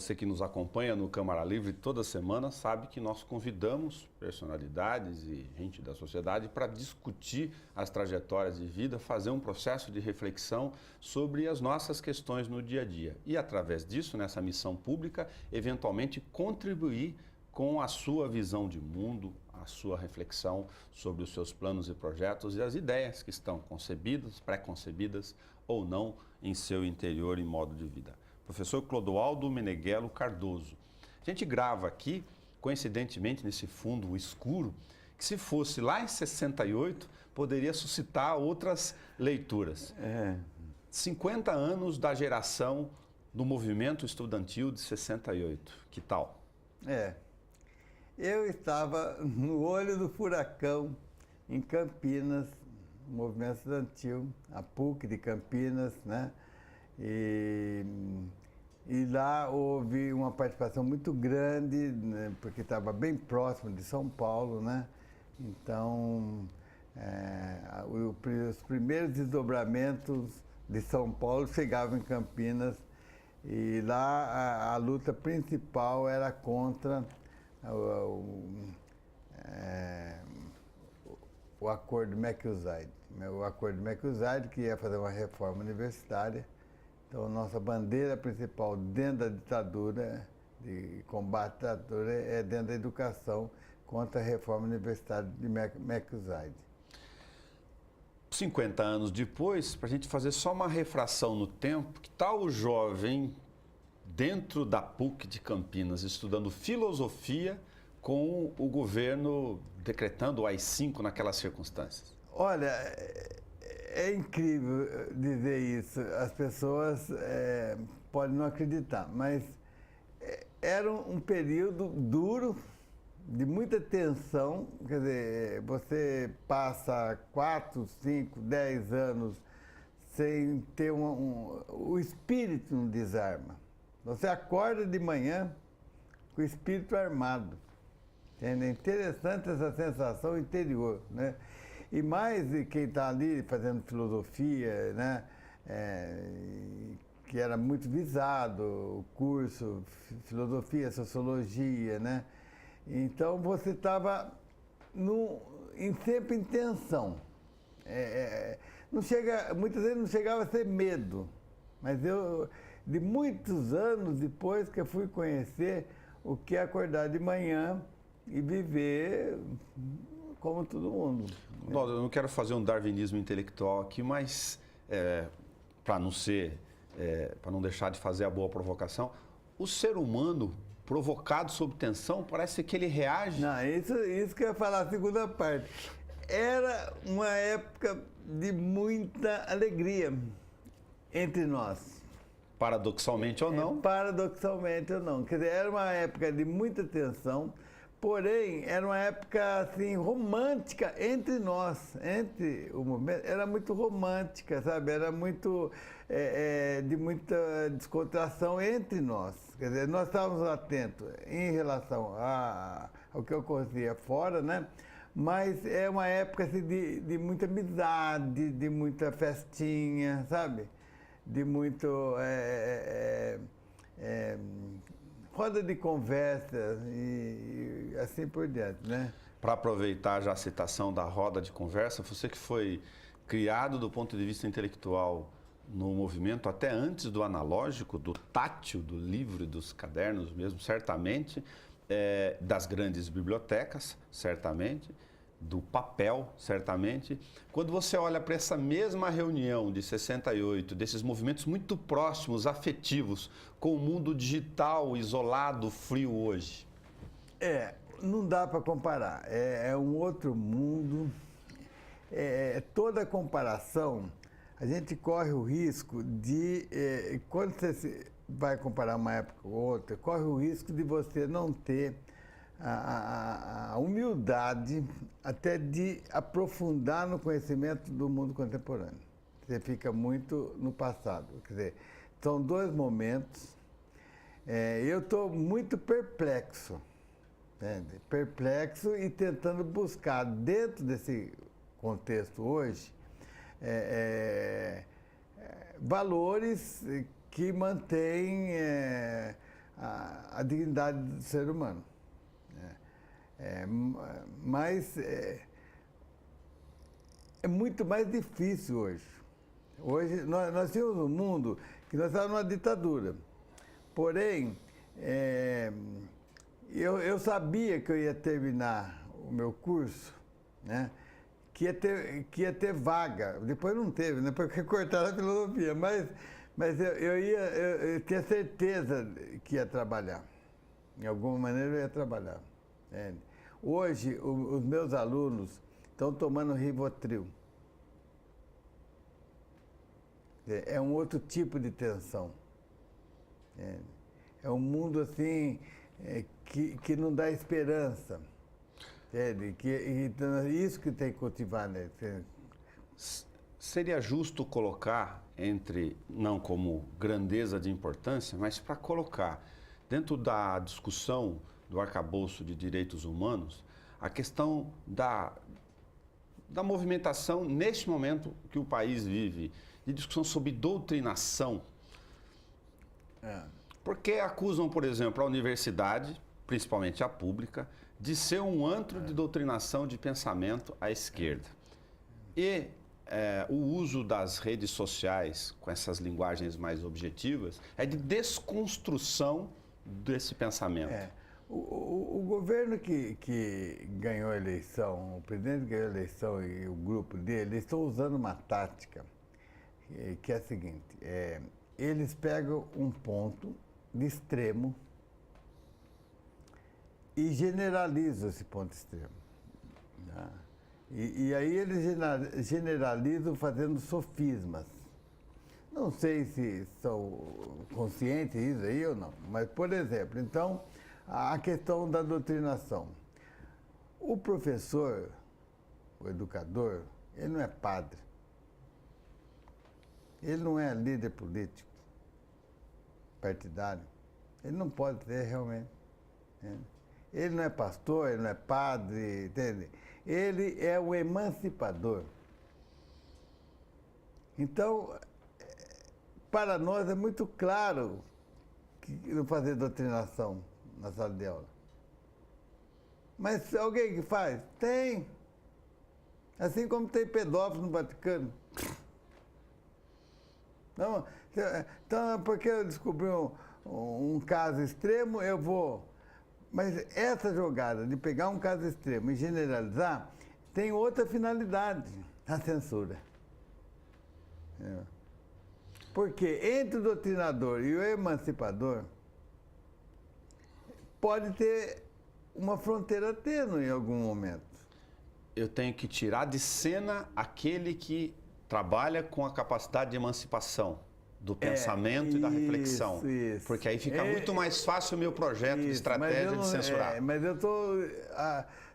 Você que nos acompanha no Câmara Livre toda semana sabe que nós convidamos personalidades e gente da sociedade para discutir as trajetórias de vida, fazer um processo de reflexão sobre as nossas questões no dia a dia. E através disso, nessa missão pública, eventualmente contribuir com a sua visão de mundo, a sua reflexão sobre os seus planos e projetos e as ideias que estão concebidas, pré-concebidas ou não em seu interior em modo de vida. Professor Clodoaldo Meneghello Cardoso. A gente grava aqui, coincidentemente, nesse fundo escuro, que se fosse lá em 68, poderia suscitar outras leituras. 50 anos da geração do movimento estudantil de 68. Que tal? Eu estava no olho do furacão, em Campinas, no movimento estudantil, a PUC de Campinas, né? E lá houve uma participação muito grande, né, porque estava bem próximo de São Paulo, né? Então, os primeiros desdobramentos de São Paulo chegavam em Campinas e lá a luta principal era contra o Acordo McBride. O Acordo McBride, que ia fazer uma reforma universitária. Então, nossa bandeira principal dentro da ditadura, de combate à ditadura, é dentro da educação contra a reforma universitária de McBride. 50 anos depois, para a gente fazer só uma refração no tempo, que tal o jovem dentro da PUC de Campinas estudando filosofia com o governo decretando o AI-5 naquelas circunstâncias? Olha, é incrível dizer isso. As pessoas podem não acreditar, mas era um período duro, de muita tensão. Quer dizer, você passa 4, 5, 10 anos sem ter o espírito não desarma. Você acorda de manhã com o espírito armado. É interessante essa sensação interior, né? E mais quem está ali fazendo filosofia, né? Que era muito visado, o curso, filosofia, sociologia, né? Então você estava sempre em tensão. Muitas vezes não chegava a ser medo, mas eu, de muitos anos depois que eu fui conhecer o que é acordar de manhã e viver como todo mundo. Eu não quero fazer um darwinismo intelectual aqui, mas para não deixar de fazer a boa provocação, o ser humano provocado sob tensão, parece que ele reage. Não, isso que eu ia falar a segunda parte. Era uma época de muita alegria entre nós. Paradoxalmente ou não? Paradoxalmente ou não. Quer dizer, era uma época de muita tensão, porém, era uma época assim, romântica entre nós, entre o movimento. Era muito romântica, sabe? Era muito, de muita descontração entre nós. Quer dizer, nós estávamos atentos em relação ao que ocorria fora, né? Mas é uma época assim, de muita amizade, de muita festinha, sabe? De muito roda de conversa e assim por diante, né? Para aproveitar já a citação da roda de conversa, você que foi criado do ponto de vista intelectual no movimento até antes do analógico, do tátil, do livro e dos cadernos mesmo, certamente, das grandes bibliotecas, certamente, do papel, certamente. Quando você olha para essa mesma reunião de 68, desses movimentos muito próximos, afetivos, com o mundo digital, isolado, frio hoje? Não dá para comparar. É um outro mundo. Toda comparação, a gente corre o risco de, quando você vai comparar uma época com outra, corre o risco de você não ter a humildade até de aprofundar no conhecimento do mundo contemporâneo. Você fica muito no passado. Quer dizer, são dois momentos. Eu estou muito perplexo, entende? Perplexo e tentando buscar dentro desse contexto hoje valores que mantêm a dignidade do ser humano. Mas é muito mais difícil hoje. Hoje nós temos um mundo que nós estamos numa ditadura. Porém, eu sabia que eu ia terminar o meu curso, né? Que ia ter vaga. Depois não teve, né? Porque cortaram a filosofia. Mas eu tinha certeza que ia trabalhar. De alguma maneira eu ia trabalhar. Hoje, os meus alunos estão tomando Rivotril. É um outro tipo de tensão. É um mundo assim que não dá esperança. Isso que tem que cultivar, né? Seria justo colocar não como grandeza de importância, mas para colocar dentro da discussão do arcabouço de direitos humanos, a questão da movimentação, neste momento que o país vive, de discussão sobre doutrinação. Porque acusam, por exemplo, a universidade, principalmente a pública, de ser um antro de doutrinação de pensamento à esquerda. E o uso das redes sociais, com essas linguagens mais objetivas, é de desconstrução desse pensamento. O governo que ganhou a eleição, o presidente que ganhou a eleição e o grupo dele, estão usando uma tática que é a seguinte, eles pegam um ponto de extremo e generalizam esse ponto extremo. Né? E aí eles generalizam fazendo sofismas. Não sei se são conscientes disso aí ou não, mas, por exemplo, então, a questão da doutrinação. O professor, o educador, ele não é padre. Ele não é líder político, partidário. Ele não pode ser realmente. Ele não é pastor, ele não é padre, entende? Ele é o emancipador. Então, para nós é muito claro que não fazer doutrinação na sala de aula. Mas alguém que faz? Tem. Assim como tem pedófilo no Vaticano. Não, então, porque eu descobri um caso extremo, eu vou... Mas essa jogada de pegar um caso extremo e generalizar tem outra finalidade, a censura. Porque entre o doutrinador e o emancipador pode ter uma fronteira tênue em algum momento. Eu tenho que tirar de cena aquele que trabalha com a capacidade de emancipação do pensamento e da reflexão. Isso. Porque aí fica muito mais fácil o meu projeto de estratégia de censurar. Mas eu estou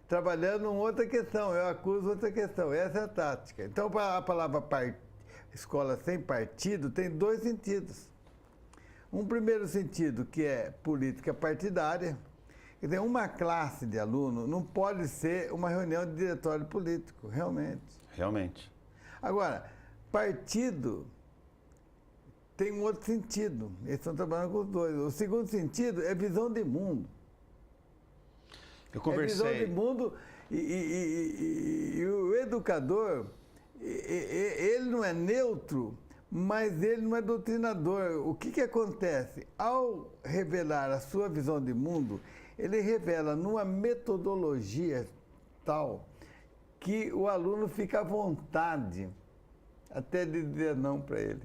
trabalhando em outra questão, eu acuso outra questão. Essa é a tática. Então, a palavra escola sem partido tem dois sentidos. Um primeiro sentido, que é política partidária. Quer dizer, uma classe de aluno não pode ser uma reunião de diretório político, realmente. Realmente. Agora, partido tem um outro sentido. Eles estão trabalhando com os dois. O segundo sentido é visão de mundo. Eu conversei... É visão de mundo e o educador, ele não é neutro, mas ele não é doutrinador. O que acontece? Ao revelar a sua visão de mundo, ele revela numa metodologia tal que o aluno fica à vontade até de dizer não para ele.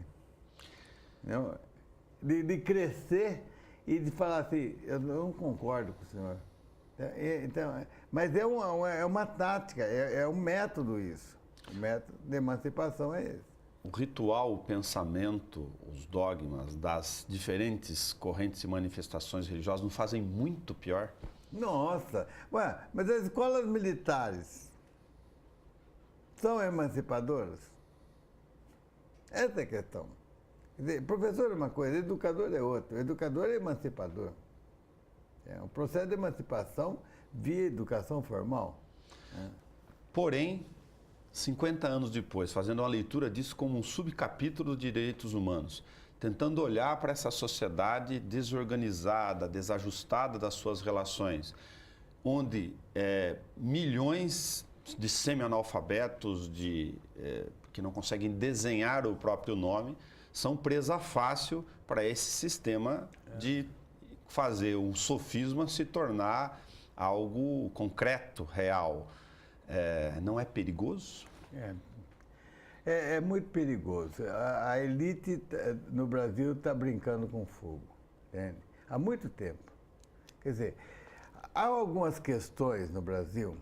Não? De crescer e de falar assim, eu não concordo com o senhor. Então, mas é uma tática, é um método isso. O método de emancipação é esse. O ritual, o pensamento, os dogmas das diferentes correntes e manifestações religiosas não fazem muito pior? Nossa! Ué, mas as escolas militares são emancipadoras? Essa é a questão. Quer dizer, professor é uma coisa, educador é outra. O educador é emancipador. É um processo de emancipação via educação formal. Porém, 50 anos depois, fazendo uma leitura disso como um subcapítulo de direitos humanos, tentando olhar para essa sociedade desorganizada, desajustada das suas relações, onde milhões de semi-analfabetos que não conseguem desenhar o próprio nome são presa fácil para esse sistema de fazer um sofisma se tornar algo concreto, real. Não é perigoso? É muito perigoso. A elite no Brasil está brincando com fogo, entende? Há muito tempo. Quer dizer, há algumas questões no Brasil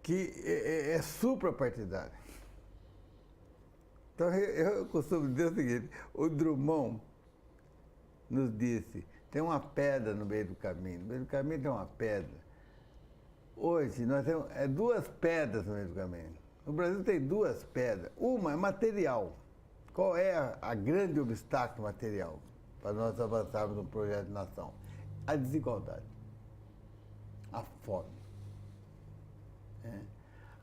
que é suprapartidária. Então, eu costumo dizer o seguinte, o Drummond nos disse, tem uma pedra no meio do caminho. No meio do caminho tem uma pedra. Hoje, nós temos duas pedras no meio do caminho. No Brasil tem duas pedras. Uma é material. Qual é a grande obstáculo material para nós avançarmos no projeto de nação? A desigualdade. A fome.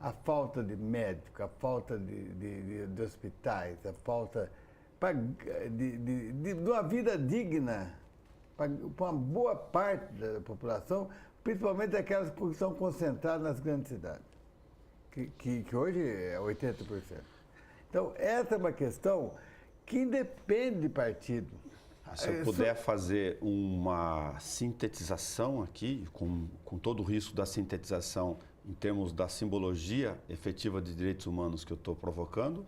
A falta de médico, a falta de hospitais, a falta de uma vida digna para uma boa parte da população, principalmente aquelas que estão concentradas nas grandes cidades, que hoje é 80%. Então, essa é uma questão que independe de partido. Se eu puder fazer uma sintetização aqui, com todo o risco da sintetização em termos da simbologia efetiva de direitos humanos que eu estou provocando,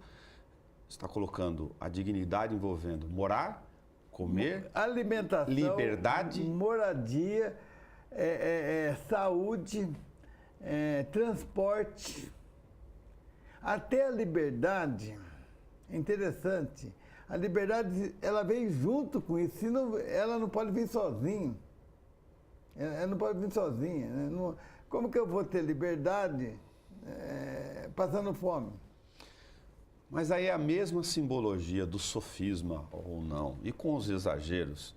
está colocando a dignidade envolvendo morar, comer, alimentação, liberdade, moradia, saúde, transporte, até a liberdade. É interessante. A liberdade, ela vem junto com isso. Senão, ela não pode vir sozinha. Ela não pode vir sozinha. Né? Como que eu vou ter liberdade passando fome? Mas aí é a mesma simbologia do sofisma ou não, e com os exageros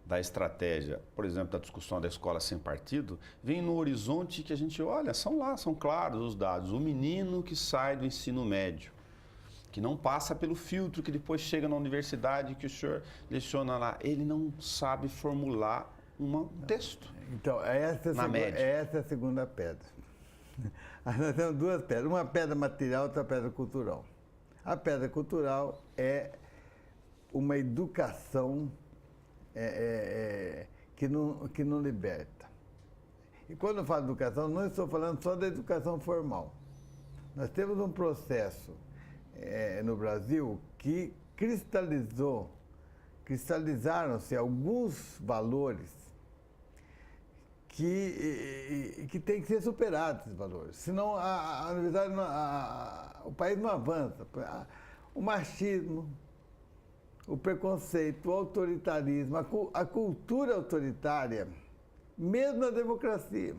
da estratégia, por exemplo, da discussão da escola sem partido, vem no horizonte que a gente olha, são claros os dados. O menino que sai do ensino médio, que não passa pelo filtro, que depois chega na universidade, que o senhor leciona lá, ele não sabe formular um texto. Então, essa é a segunda pedra. Nós temos duas pedras, uma pedra material e outra pedra cultural. A pedra cultural é uma educação que não liberta. E quando eu falo de educação, não estou falando só da educação formal. Nós temos um processo no Brasil que cristalizaram-se alguns valores que tem que ser superados, esses valores. Senão a universidade, o país não avança. O machismo, o preconceito, o autoritarismo, a cultura autoritária, mesmo na democracia.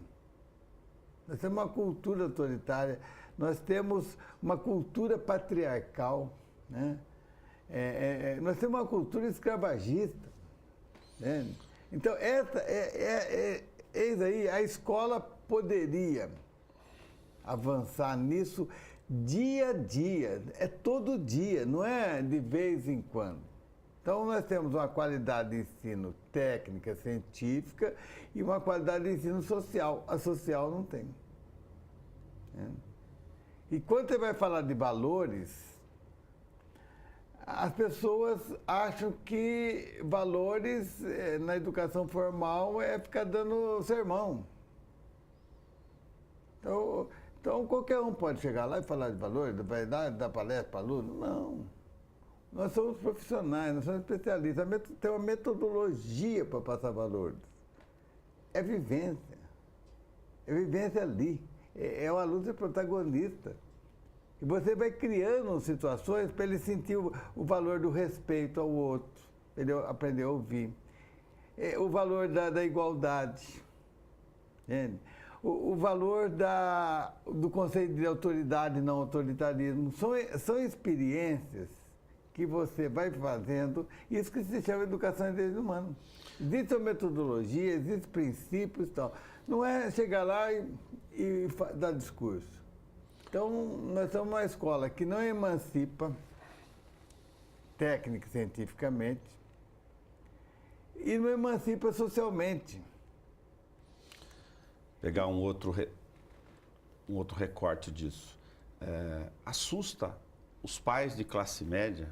Nós temos uma cultura autoritária, nós temos uma cultura patriarcal, né? Nós temos uma cultura escravagista. Né? Então, eis aí, a escola poderia avançar nisso dia a dia, todo dia, não é de vez em quando. Então, nós temos uma qualidade de ensino técnica, científica e uma qualidade de ensino social. A social não tem. E quando você vai falar de valores, as pessoas acham que valores na educação formal é ficar dando sermão. Então, qualquer um pode chegar lá e falar de valores, vai dar palestra para aluno? Não. Nós somos profissionais, nós somos especialistas. Tem uma metodologia para passar valores. É vivência. É vivência ali. O aluno ser protagonista. E você vai criando situações para ele sentir o valor do respeito ao outro, ele aprender a ouvir. O valor da igualdade. Entende? O valor do conceito de autoridade e não autoritarismo. São experiências que você vai fazendo, isso que se chama educação em direitos humanos. Existe uma metodologia, existem princípios e tal. Não é chegar lá e dar discurso. Então, nós somos uma escola que não emancipa, técnica e cientificamente, e não emancipa socialmente. Pegar um outro recorte disso. Assusta os pais de classe média,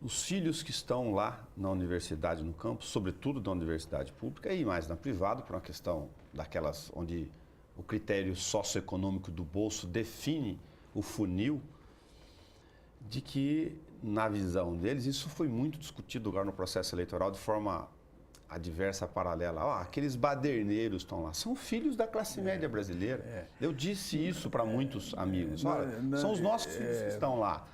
os filhos que estão lá na universidade, no campus, sobretudo na universidade pública e mais na privada, por uma questão daquelas onde o critério socioeconômico do bolso define o funil, de que, na visão deles, isso foi muito discutido agora no processo eleitoral de forma adversa, paralela. Aqueles baderneiros estão lá, são filhos da classe média brasileira. Eu disse isso para muitos amigos. São os nossos filhos que estão lá.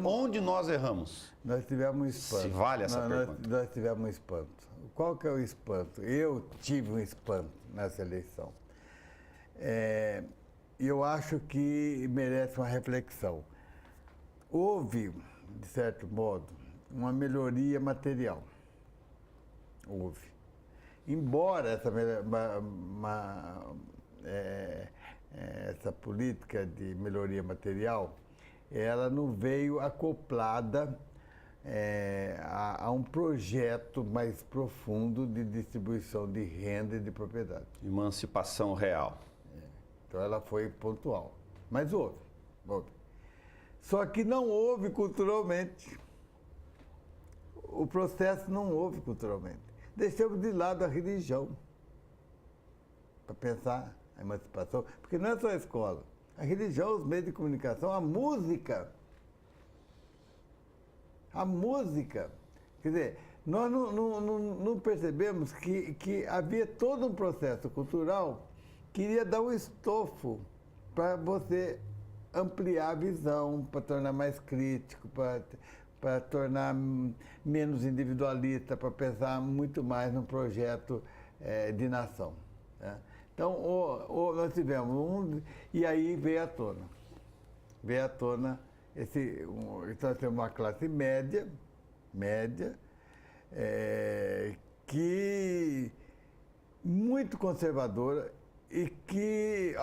Onde nós erramos? Nós tivemos um espanto. Se vale essa pergunta. Nós tivemos um espanto. Qual que é o espanto? Eu tive um espanto nessa eleição. Eu acho que merece uma reflexão. Houve, de certo modo, uma melhoria material. Houve. Embora essa política de melhoria material, ela não veio acoplada a um projeto mais profundo de distribuição de renda e de propriedade. Emancipação real. Então ela foi pontual. Mas houve. Só que não houve culturalmente. O processo não houve culturalmente. Deixamos de lado a religião para pensar a emancipação, porque não é só a escola. A religião, os meios de comunicação, a música. A música. Quer dizer, nós não percebemos que havia todo um processo cultural que iria dar um estofo para você ampliar a visão, para tornar mais crítico, para tornar menos individualista, para pensar muito mais no projeto de nação. Né? Então, nós tivemos e aí veio à tona. Nós temos uma classe média, que muito conservadora e que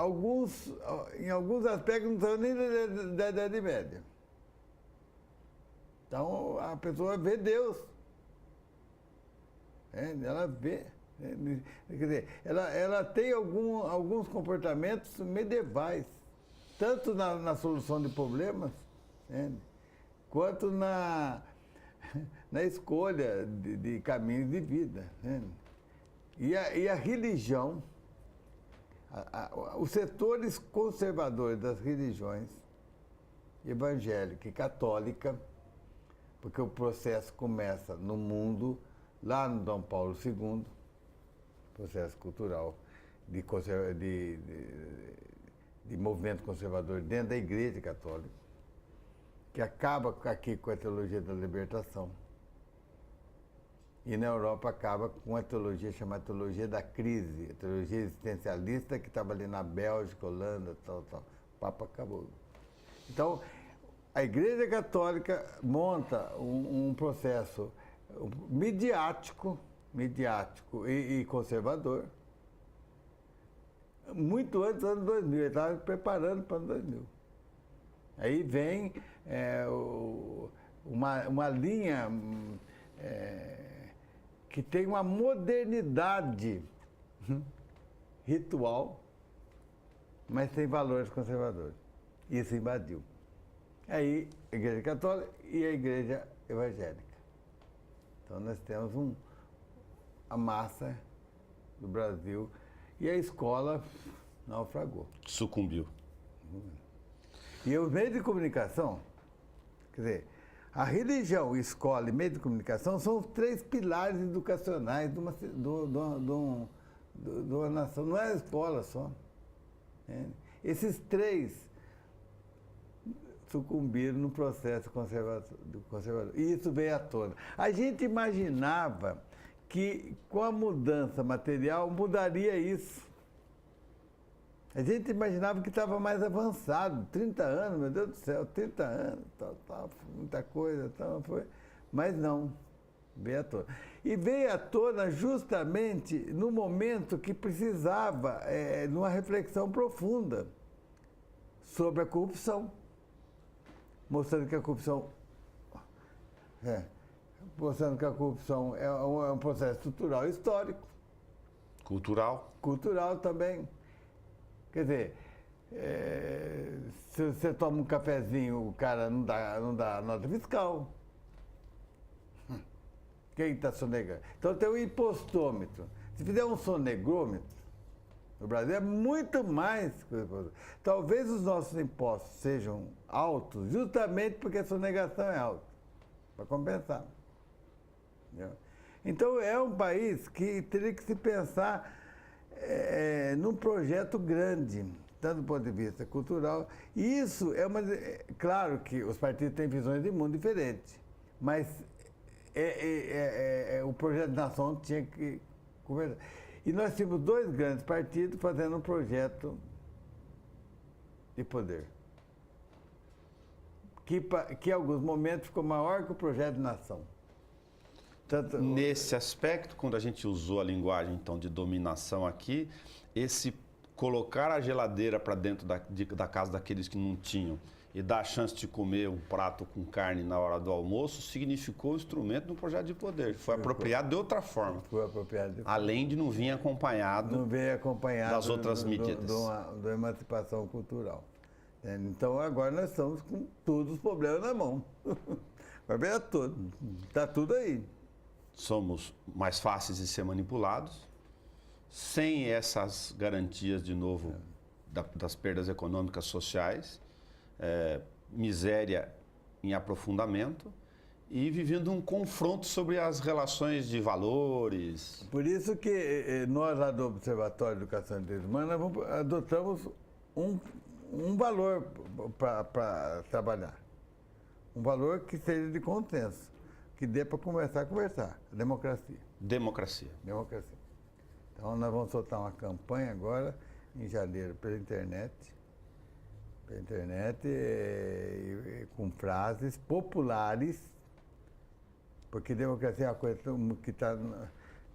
em alguns aspectos não são nem da Idade Média. Então, a pessoa vê Deus. Ela vê. Quer dizer, ela tem alguns comportamentos medievais, tanto na solução de problemas, quanto na escolha de caminhos de vida. E a religião, os setores conservadores das religiões, evangélica e católica, porque o processo começa no mundo, lá no Dom Paulo II, processo cultural de movimento conservador dentro da Igreja Católica, que acaba aqui com a teologia da libertação. E na Europa acaba com a teologia chamada teologia da crise, a teologia existencialista que estava ali na Bélgica, Holanda, tal. O Papa acabou. Então, a Igreja Católica monta um processo midiático e conservador, muito antes do ano 2000, ele estava preparando para o ano 2000. Aí vem uma linha que tem uma modernidade ritual, mas tem valores conservadores. Isso invadiu. Aí a Igreja Católica e a Igreja Evangélica. Então nós temos a massa do Brasil e a escola naufragou. Sucumbiu. E os meios de comunicação, quer dizer, a religião, escola e meio de comunicação são os três pilares educacionais de uma nação, não é a escola só. Esses três sucumbiram no processo conservador. E isso veio à tona. A gente imaginava que com a mudança material mudaria isso. A gente imaginava que estava mais avançado, 30 anos, meu Deus do céu, 30 anos, muita coisa, foi. Mas não, veio à tona. E veio à tona justamente no momento que precisava de uma reflexão profunda sobre a corrupção. mostrando que a corrupção é um processo estrutural ehistórico. Cultural. Cultural também. Quer dizer, se você toma um cafezinho, o cara não dá nota fiscal. Quem está sonegando? Então tem o impostômetro. Se fizer um sonegrômetro, no Brasil é muito mais que o impostômetro. Talvez os nossos impostos sejam altos justamente porque a sonegação é alta, para compensar. Entendeu? Então é um país que teria que se pensar num projeto grande, tanto do ponto de vista cultural. E isso claro que os partidos têm visões de mundo diferentes, mas o projeto de nação tinha que conversar. E nós tínhamos dois grandes partidos fazendo um projeto de poder, que em alguns momentos ficou maior que o projeto de nação. Nesse aspecto, quando a gente usou a linguagem então de dominação aqui, esse colocar a geladeira para dentro da casa daqueles que não tinham e dar a chance de comer um prato com carne na hora do almoço significou o instrumento do projeto de poder. Foi apropriado de outra forma. Foi apropriado de além de não vir acompanhado, das outras medidas. Da emancipação cultural. Então agora nós estamos com todos os problemas na mão. Vai ver tudo. Está tudo aí. Somos mais fáceis de ser manipulados, sem essas garantias, de novo, das perdas econômicas sociais, miséria em aprofundamento e vivendo um confronto sobre as relações de valores. Por isso que nós, lá do Observatório de Educação e Direitos Humanos, adotamos um valor para trabalhar. Um valor que seja de consenso, que dê para começar a conversar. Democracia. Democracia. Democracia. Então nós vamos soltar uma campanha agora, em janeiro, pela internet. Pela internet, com frases populares, porque democracia é uma coisa que está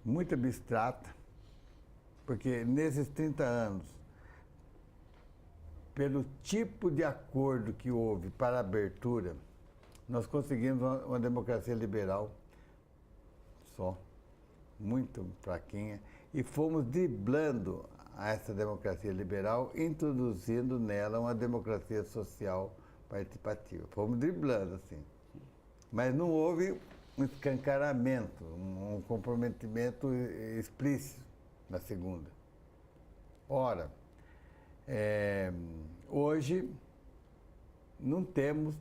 muito abstrata, porque nesses 30 anos, pelo tipo de acordo que houve para a abertura, nós conseguimos uma democracia liberal só, muito fraquinha, e fomos driblando essa democracia liberal, introduzindo nela uma democracia social participativa. Fomos driblando, assim. Mas não houve um escancaramento, um comprometimento explícito na segunda. Ora, hoje não estamos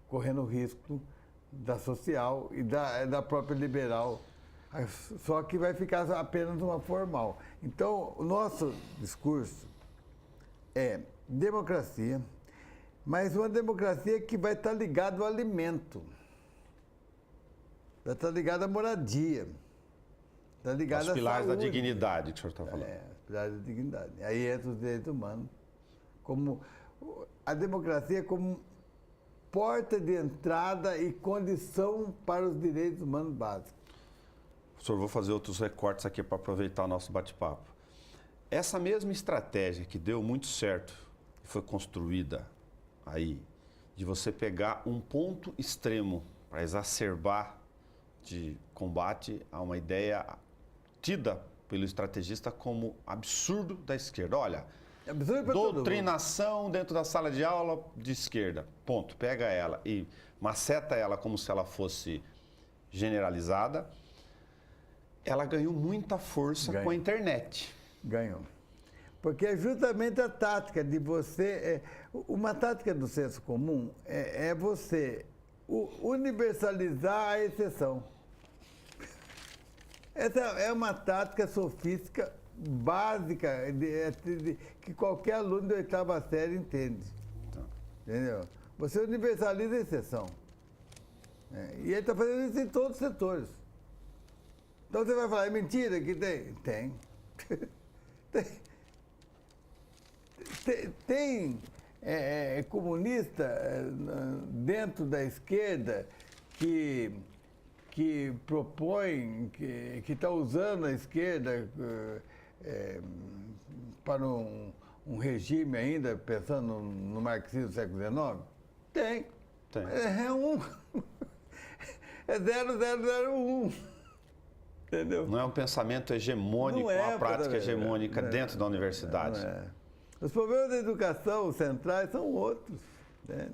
correndo o risco da social e da própria liberal, só que vai ficar apenas uma formal. Então, o nosso discurso é democracia, mas uma democracia que vai estar ligada ao alimento, vai estar ligada à moradia, está ligada à saúde. Os pilares da dignidade que o senhor está falando. Os pilares da dignidade. Aí entra os direitos humanos, como a democracia como porta de entrada e condição para os direitos humanos básicos. Professor, vou fazer outros recortes aqui para aproveitar o nosso bate-papo. Essa mesma estratégia que deu muito certo, que foi construída aí, de você pegar um ponto extremo para exacerbar de combate a uma ideia tida pelo estrategista como absurdo da esquerda. Olha, doutrinação dentro da sala de aula de esquerda, ponto, pega ela e maceta ela como se ela fosse generalizada. Ela ganhou muita força com a internet. Ganhou. Porque é justamente a tática de você... uma tática do senso comum é você universalizar a exceção. Essa é uma tática sofística básica que qualquer aluno de 8ª série entende. Entendeu? Você universaliza a exceção. E ele está fazendo isso em todos os setores. Então você vai falar, é mentira que tem? Tem. Tem comunista dentro da esquerda que propõe, que está usando a esquerda para um regime ainda, pensando no marxismo do século XIX? Tem. Tem. É um. É 0001. Entendeu? Não é um pensamento hegemônico, uma prática hegemônica dentro da universidade. Não é. Os problemas da educação centrais são outros. Né?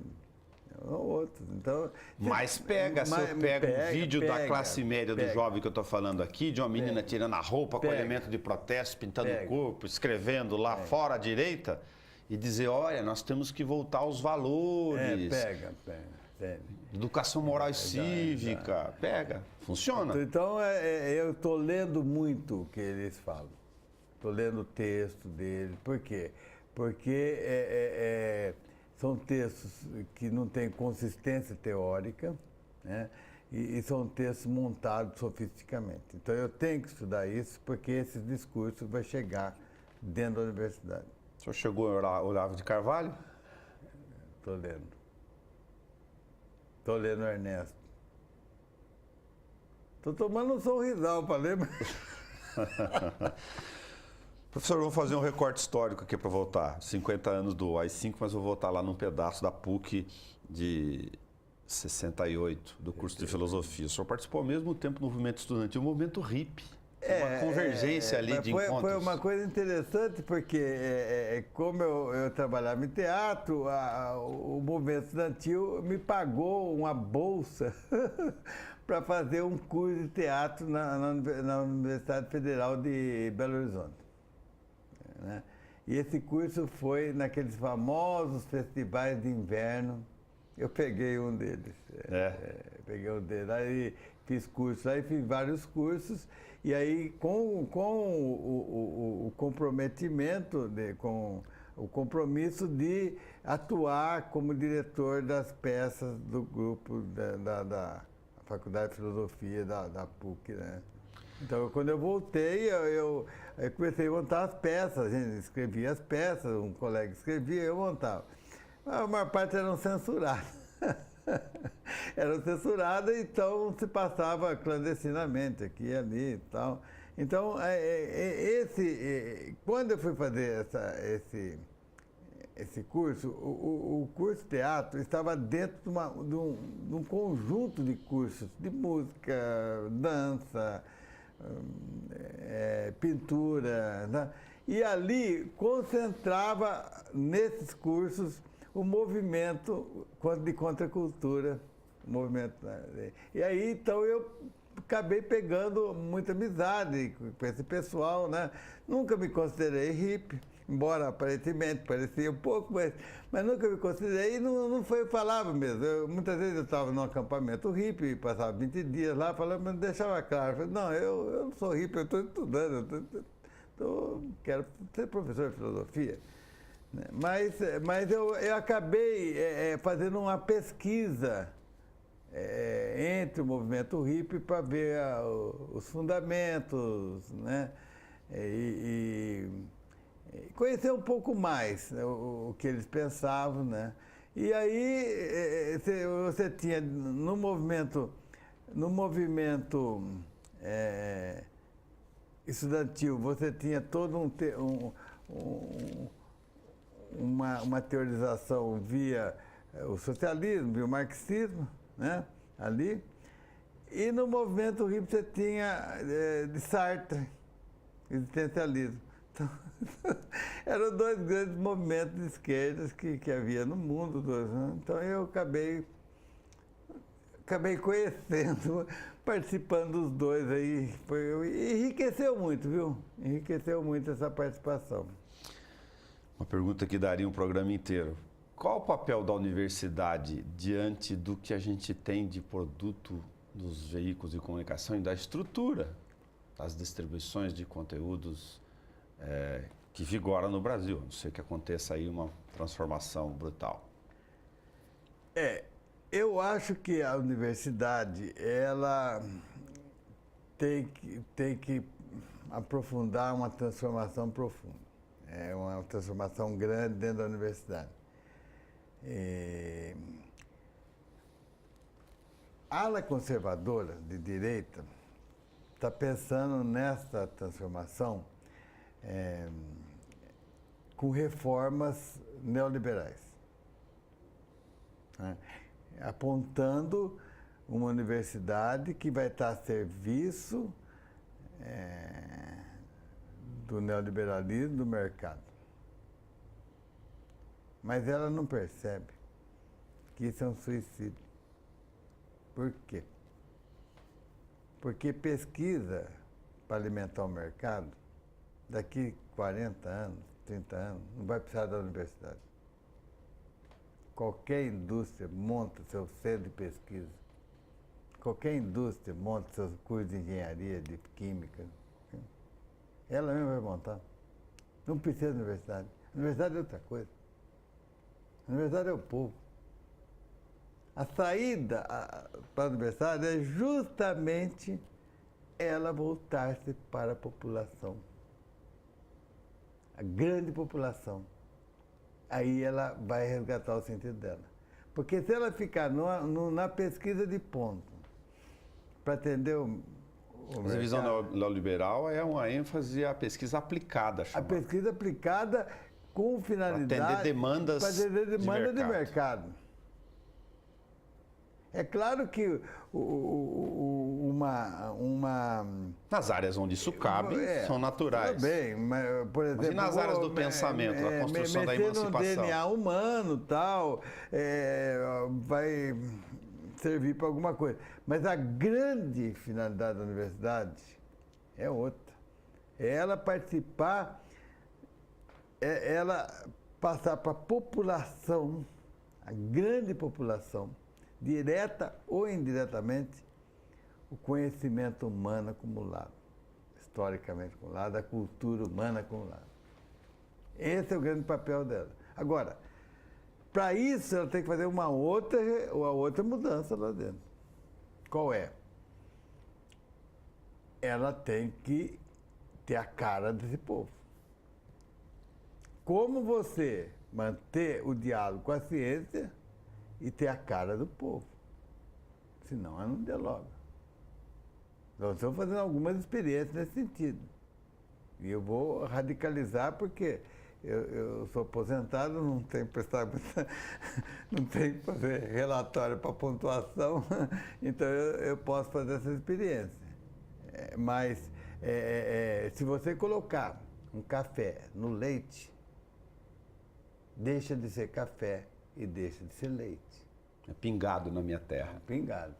São outros. Então, Mas pega, se eu pego um vídeo da classe média do jovem que eu estou falando aqui, de uma menina tirando a roupa com elemento de protesto, pintando o corpo, escrevendo lá fora à direita, e dizer, olha, nós temos que voltar aos valores. Pega. Educação moral e cívica. Pega. Funciona. Então, eu estou lendo muito o que eles falam. Estou lendo o texto deles. Por quê? Porque são textos que não têm consistência teórica, né? E são textos montados sofisticamente. Então, eu tenho que estudar isso, porque esses discursos vão chegar dentro da universidade. O senhor chegou a Olavo de Carvalho? Estou lendo. Estou lendo Ernesto. Estou tomando um sorrisal para ler. Professor, eu vou fazer um recorte histórico aqui para voltar. 50 anos do AI-5, mas vou voltar lá num pedaço da PUC de 68, do curso de filosofia. O senhor participou ao mesmo tempo do movimento estudantil, o movimento hippie. Uma convergência ali de encontros. Foi uma coisa interessante, porque como eu trabalhava em teatro, o movimento estudantil me pagou uma bolsa para fazer um curso de teatro na Universidade Federal de Belo Horizonte. Né? E esse curso foi naqueles famosos festivais de inverno. Eu peguei um deles. Peguei um deles. Aí fiz curso, aí fiz vários cursos. E aí, com o comprometimento, com o compromisso de atuar como diretor das peças do grupo da Faculdade de Filosofia da PUC, né? Então, quando eu voltei, eu comecei a montar as peças, a gente escrevia as peças, um colega escrevia, eu montava. A maior parte eram censuradas. Eram censuradas, então se passava clandestinamente aqui e ali e tal. Então, quando eu fui fazer esse curso, o curso de teatro estava dentro de um conjunto de cursos de música, dança, pintura, né? E ali concentrava nesses cursos o movimento de contracultura, E aí, então, eu acabei pegando muita amizade com esse pessoal, né? Nunca me considerei hippie, embora aparentemente parecia um pouco, mas nunca me considerei e não foi, eu falava mesmo. Muitas vezes eu estava num acampamento hippie, passava 20 dias lá, falava, mas deixava claro, falei, não, eu não sou hippie, eu estou estudando, quero ser professor de filosofia. Mas eu acabei fazendo uma pesquisa entre o movimento hippie para ver os fundamentos, né? E conhecer um pouco mais, né, o que eles pensavam, né? E aí você tinha no movimento estudantil, você tinha todo uma teorização via o socialismo, via o marxismo, né, ali. E no movimento hippie você tinha de Sartre, existencialismo. Então, eram dois grandes movimentos de esquerdas que havia no mundo. Né? Então eu acabei conhecendo, participando dos dois aí. Enriqueceu muito, viu? Enriqueceu muito essa participação. Uma pergunta que daria um programa inteiro. Qual o papel da universidade diante do que a gente tem de produto dos veículos de comunicação e da estrutura das distribuições de conteúdos que vigora no Brasil? A não ser que aconteça aí uma transformação brutal. Eu acho que a universidade, ela tem que aprofundar uma transformação profunda. É uma transformação grande dentro da universidade. A ala conservadora de direita está pensando nessa transformação com reformas neoliberais. Né? apontando uma universidade que vai estar a serviço do neoliberalismo, do mercado. Mas ela não percebe que isso é um suicídio. Por quê? Porque pesquisa para alimentar o mercado, daqui 40 anos, 30 anos, não vai precisar da universidade. Qualquer indústria monta seu centro de pesquisa. Qualquer indústria monta seus cursos de engenharia, de química. Ela mesma vai montar. Não precisa da universidade. A universidade é outra coisa. A universidade é o povo. A saída para a universidade é justamente ela voltar-se para a população. A grande população. Aí ela vai resgatar o sentido dela. Porque se ela ficar na pesquisa de ponto, para atender o Mas a visão neoliberal é uma ênfase à pesquisa aplicada, chamada. A pesquisa aplicada com finalidade... Para atender demandas, de mercado. É claro que nas áreas onde isso cabe, são naturais. Tudo bem, mas, por exemplo... Mas e nas áreas do pensamento, a construção da emancipação? No DNA humano tal, vai servir para alguma coisa. Mas a grande finalidade da universidade é outra. É ela participar, é ela passar para a população, a grande população, direta ou indiretamente, o conhecimento humano acumulado, historicamente acumulado, a cultura humana acumulada. Esse é o grande papel dela. Agora, para isso, ela tem que fazer uma outra mudança lá dentro. Qual é? Ela tem que ter a cara desse povo. Como você manter o diálogo com a ciência e ter a cara do povo? Senão, ela não dialoga. Nós estamos fazendo algumas experiências nesse sentido. E eu vou radicalizar porque eu sou aposentado, não tenho que prestar não tenho que fazer relatório para pontuação, então eu posso fazer essa experiência. Mas se você colocar um café no leite, deixa de ser café e deixa de ser leite. É pingado na minha terra. Pingado.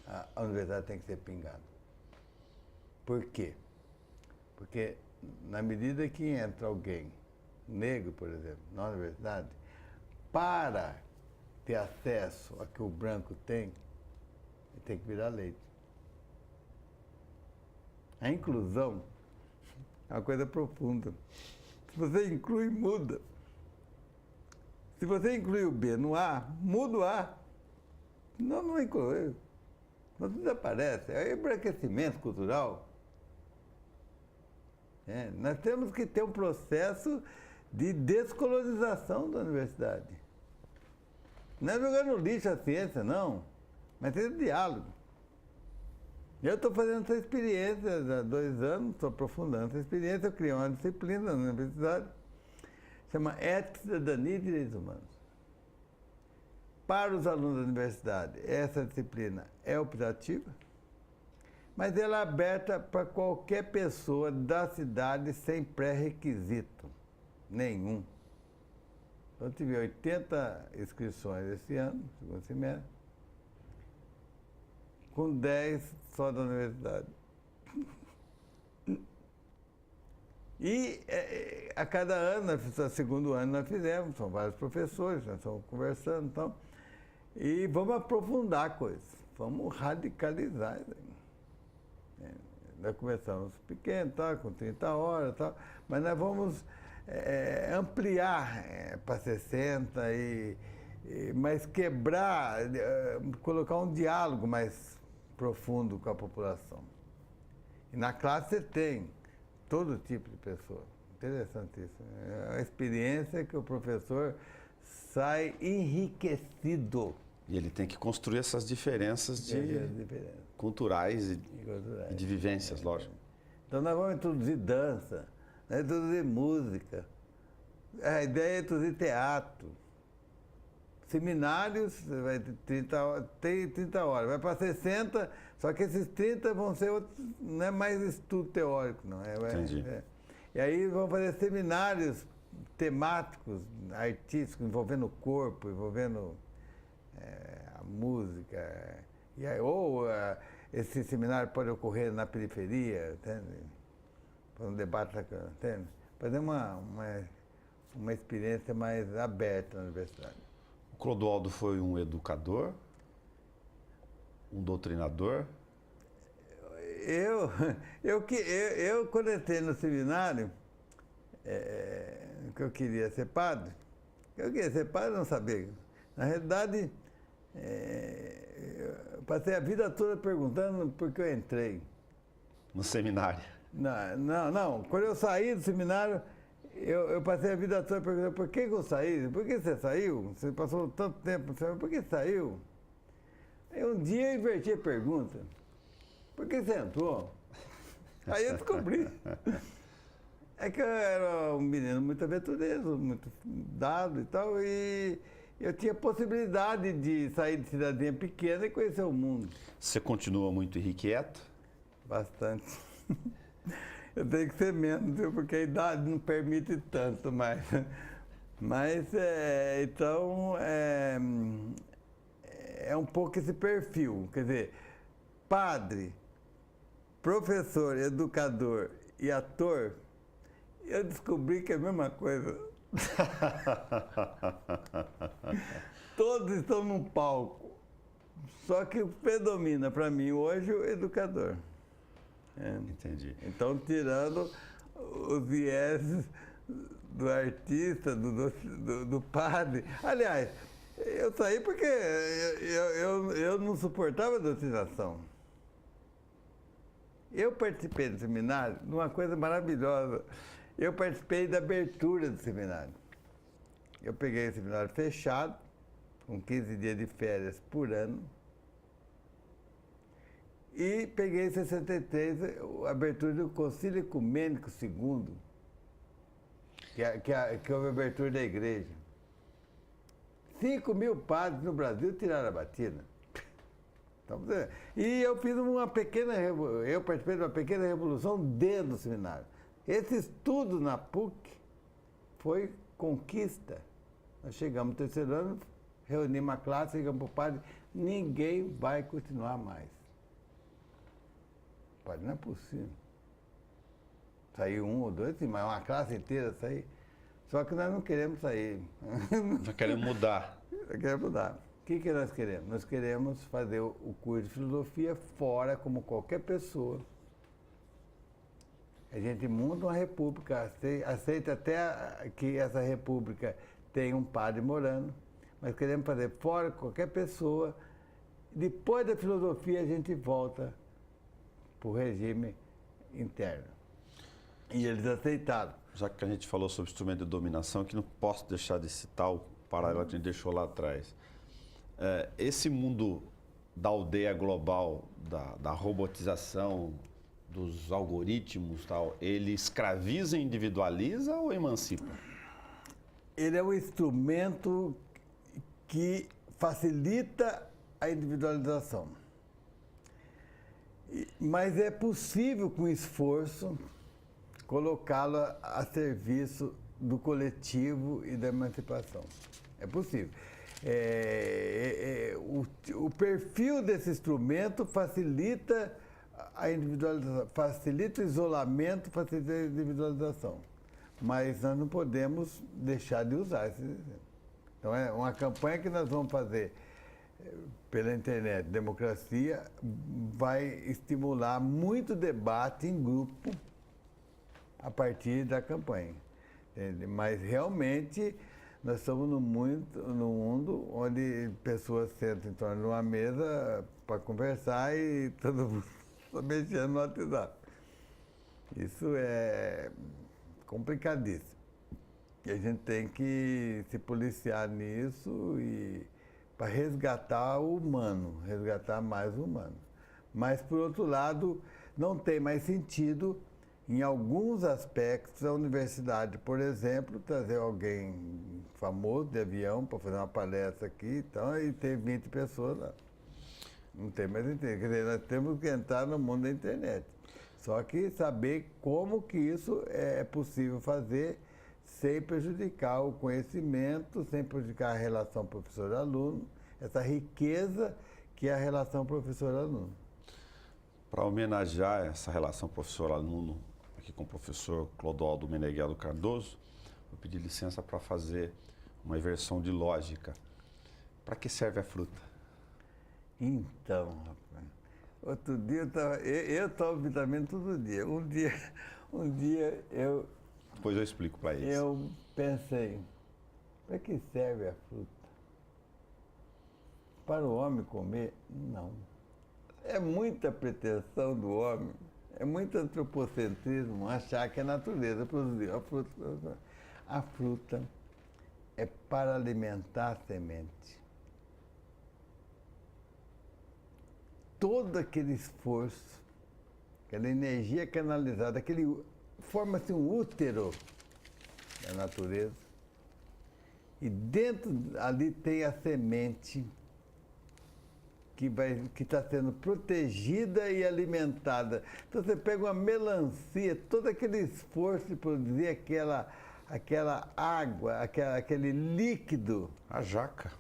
A universidade tem que ser pingado. Por quê? Porque na medida que entra alguém negro, por exemplo, na universidade, para ter acesso a que o branco tem, ele tem que virar leite. A inclusão é uma coisa profunda. Se você inclui, muda. Se você inclui o B no A, muda o A. Não inclui. Não desaparece. É embranquecimento cultural. Nós temos que ter um processo de descolonização da universidade. Não é jogar no lixo a ciência, não, mas ter diálogo. Eu estou fazendo essa experiência há 2 anos, estou aprofundando essa experiência, eu criei uma disciplina na universidade, chama Ética, Cidadania e Direitos Humanos. Para os alunos da universidade, essa disciplina é optativa, mas ela é aberta para qualquer pessoa da cidade sem pré-requisito nenhum. Eu tive 80 inscrições esse ano, segundo semestre, com 10 só da universidade. E a cada ano, no segundo ano nós fizemos, são vários professores, nós estamos conversando, então, e vamos aprofundar a coisa, vamos radicalizar isso aí. Nós começamos pequeno, tá, com 30 horas, tá, mas nós vamos ampliar para 60, mas quebrar, colocar um diálogo mais profundo com a população. E na classe você tem todo tipo de pessoa. Interessante isso. É uma experiência que o professor sai enriquecido. E ele tem que construir essas diferenças culturais e de vivências, lógico. Então nós vamos introduzir dança, nós vamos introduzir música. A ideia é introduzir teatro, seminários, vai ter 30 horas, vai para 60, só que esses 30 vão ser outros, não é mais estudo teórico, não. Entendi. E aí vão fazer seminários temáticos, artísticos, envolvendo o corpo, envolvendo a música. E aí, esse seminário pode ocorrer na periferia, entende? Para um debate, entende? Fazer uma experiência mais aberta na universidade. O Clodoaldo foi um educador, um doutrinador? Quando entrei no seminário, que eu queria ser padre, não sabia. Na realidade, eu passei a vida toda perguntando por que eu entrei. No seminário? Não. Quando eu saí do seminário, eu passei a vida toda perguntando por que eu saí? Por que você saiu? Você passou tanto tempo, por que saiu? Aí um dia eu inverti a pergunta. Por que você entrou? Aí eu descobri. É que eu era um menino muito aventureiro, muito dado e tal, e eu tinha possibilidade de sair de cidadinha pequena e conhecer o mundo. Você continua muito irrequieto? Bastante. Eu tenho que ser menos, viu? Porque a idade não permite tanto mais. Mas, então, é um pouco esse perfil. Quer dizer, padre, professor, educador e ator, eu descobri que é a mesma coisa. Todos estão num palco. Só que predomina para mim hoje o educador. Entendi. Então, tirando os vieses do artista, do padre. Aliás, eu saí porque eu não suportava a doutrinação. Eu participei do seminário de uma coisa maravilhosa. Eu participei da abertura do seminário. Eu peguei o seminário fechado, com 15 dias de férias por ano, e peguei em 63 a abertura do Concílio Ecumênico II, que houve a abertura da igreja. 5.000 padres no Brasil tiraram a batina. Então, e eu participei de uma pequena revolução dentro do seminário. Esse estudo na PUC foi conquista. Nós chegamos no 3º ano, reunimos a classe, chegamos para o padre, ninguém vai continuar mais. Padre, não é possível. Saiu um ou dois, mas uma classe inteira sair. Só que nós não queremos sair. Nós queremos mudar. Nós queremos mudar. O que nós queremos? Nós queremos fazer o curso de filosofia fora, como qualquer pessoa. A gente monta uma república, aceita até que essa república tenha um padre morando, mas queremos fazer fora qualquer pessoa. Depois da filosofia, a gente volta para o regime interno. E eles aceitaram. Já que a gente falou sobre instrumento de dominação, que não posso deixar de citar o paralelo que a gente deixou lá atrás. Esse mundo da aldeia global, da robotização, dos algoritmos, tal, ele escraviza, individualiza ou emancipa? Ele é um instrumento que facilita a individualização. Mas é possível, com esforço, colocá-lo a serviço do coletivo e da emancipação. É possível. O perfil desse instrumento facilita a individualização, facilita o isolamento, facilita a individualização. Mas nós não podemos deixar de usar esse exemplo. Então, é uma campanha que nós vamos fazer pela internet, Democracia, vai estimular muito debate em grupo a partir da campanha. Entende? Mas realmente nós estamos no mundo onde pessoas sentam em torno de uma mesa para conversar e todo mundo está mexendo no WhatsApp. Isso é complicadíssimo. E a gente tem que se policiar nisso e para resgatar o humano, resgatar mais o humano. Mas, por outro lado, não tem mais sentido Em alguns aspectos, a universidade, por exemplo, trazer alguém famoso de avião para fazer uma palestra aqui, então, e tem 20 pessoas lá. Não tem mais internet. Quer dizer, nós temos que entrar no mundo da internet. Só que saber como que isso é possível fazer sem prejudicar o conhecimento, sem prejudicar a relação professor-aluno, essa riqueza que é a relação professor-aluno. Para homenagear essa relação professor-aluno aqui com o professor Clodoaldo Meneghello Cardoso, vou pedir licença para fazer uma inversão de lógica. Para que serve a fruta? Então, rapaz, outro dia eu tomo vitamina todo dia. Um dia Depois eu explico para eles. eu pensei, para que serve a fruta? Para o homem comer? Não. É muita pretensão do homem, é muito antropocentrismo achar que a natureza produziu a fruta. A fruta é para alimentar a semente. Todo aquele esforço, aquela energia canalizada, forma-se um útero da natureza e dentro ali tem a semente que está sendo protegida e alimentada. Então você pega uma melancia, todo aquele esforço de produzir aquela água, aquele líquido. A jaca.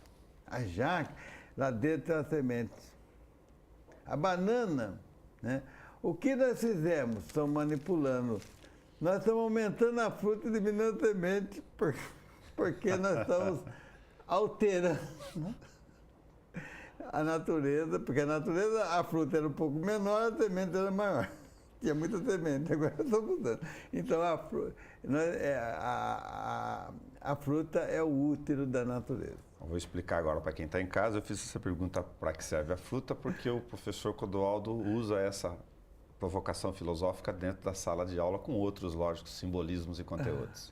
A jaca, lá dentro tem a semente. A banana, né? O que nós fizemos? Estamos manipulando. Nós estamos aumentando a fruta e diminuindo a semente porque nós estamos alterando a natureza, porque a natureza, a fruta era um pouco menor, a semente era maior. Tinha muita semente, agora está mudando. Então a fruta é o útero da natureza. Eu vou explicar agora para quem está em casa. Eu fiz essa pergunta para que serve a fruta, porque o professor Clodoaldo usa essa provocação filosófica dentro da sala de aula com outros, lógicos, simbolismos e conteúdos.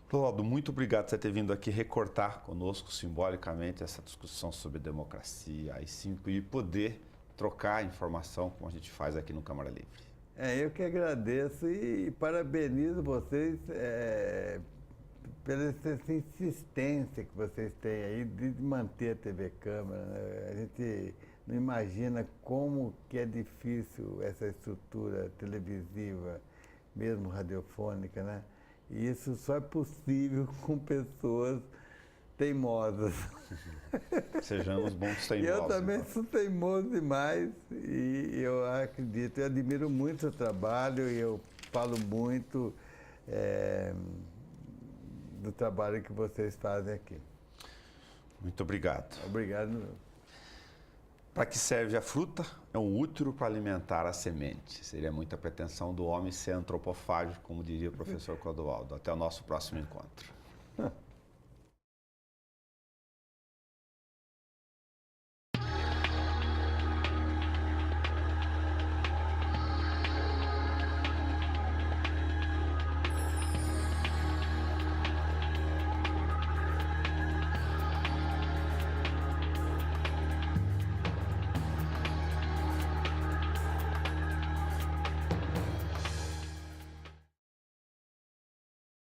Clodoaldo, muito obrigado por você ter vindo aqui recortar conosco simbolicamente essa discussão sobre democracia, AI-5 e poder trocar informação como a gente faz aqui no Câmara Livre. Eu que agradeço e parabenizo vocês pela essa insistência que vocês têm aí de manter a TV Câmara, né? A gente não imagina como que é difícil essa estrutura televisiva, mesmo radiofônica, né? E isso só é possível com pessoas teimosas. Sejamos bons teimosos. Eu também sou teimoso demais e eu acredito, eu admiro muito o seu trabalho e eu falo muito do trabalho que vocês fazem aqui. Muito obrigado. Obrigado. Para que serve a fruta? É um útero para alimentar a semente. Seria muita pretensão do homem ser antropofágico, como diria o professor Clodoaldo. Até o nosso próximo encontro.